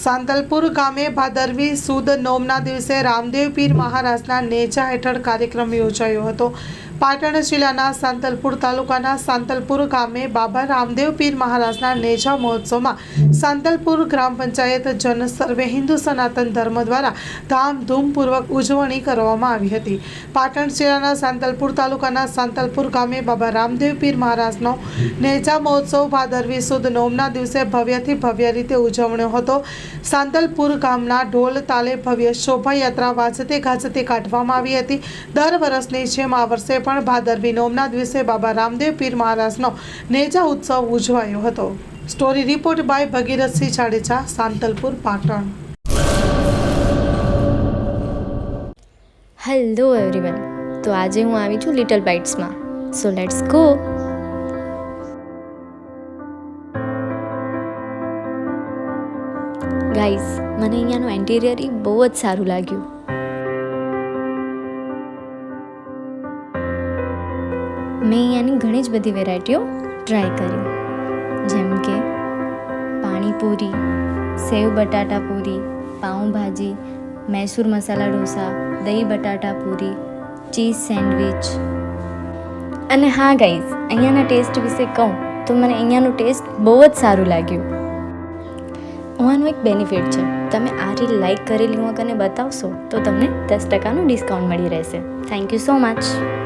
સાંતલપુર ગામે ભાદરવી સુદ નોમના દિવસે રામદેવ પીર મહારાજના નેજા હેઠળ કાર્યક્રમ યોજાયો હતો. પાટણ જિલ્લાના સાંતલપુર તાલુકાના સાંતલપુર ગામે બાબા રામદેવ પીર મહારાજના નેજા મહોત્સવમાં સાંતલપુર ગ્રામ પંચાયત જન સર્વે હિન્દુ સનાતન ધર્મ દ્વારા ધામધૂમપૂર્વક ઉજવણી કરવામાં આવી હતી. પાટણ જિલ્લાના સાંતલપુર તાલુકાના સાંતલપુર ગામે બાબા રામદેવ પીર મહારાજનો નેજા મહોત્સવ ભાદરવી સુદ નોમના દિવસે ભવ્યથી ભવ્ય રીતે ઉજવણ્યો હતો. સાંતલપુર ગામના ઢોલ તાલે ભવ્ય શોભાયાત્રા વાજતે ગાજતે કાઢવામાં આવી હતી. દર વર્ષની જેમ આ વર્ષે પણ ભાદરવી નોમના દિવસે બાબા રામદેવ પીર મહારાજનો નેજા ઉત્સવ ઉજવાયો હતો. Story report by Bhagirathsinh Jadeja, Santalpur, Patan. Hello everyone, તો આજે હું આવી છું લિટલ બાઇટ્સમાં. So let's go. ગાઈઝ, મને અહીંયાનું ઇન્ટિરિયર બહુ જ સારું લાગ્યું. મેં અહીંયાની ઘણી જ બધી વેરાયટીઓ ટ્રાય કરી, જેમ કે પાણીપુરી, સેવ બટાટા પૂરી, પાઉંભાજી, મૈસૂર મસાલા ઢોસા, દહીં બટાટા પૂરી, ચીઝ સેન્ડવિચ. અને હા ગાઈઝ, અહીંયાના ટેસ્ટ વિશે કહું તો મને અહીંયાનું ટેસ્ટ બહુ જ સારું લાગ્યું. આનું એક બેનિફિટ છે, તમે આ રીલ લાઈક કરેલી હું કને બતાવશો તો તમને 10% ડિસ્કાઉન્ટ મળી રહેશે. Thank you so much.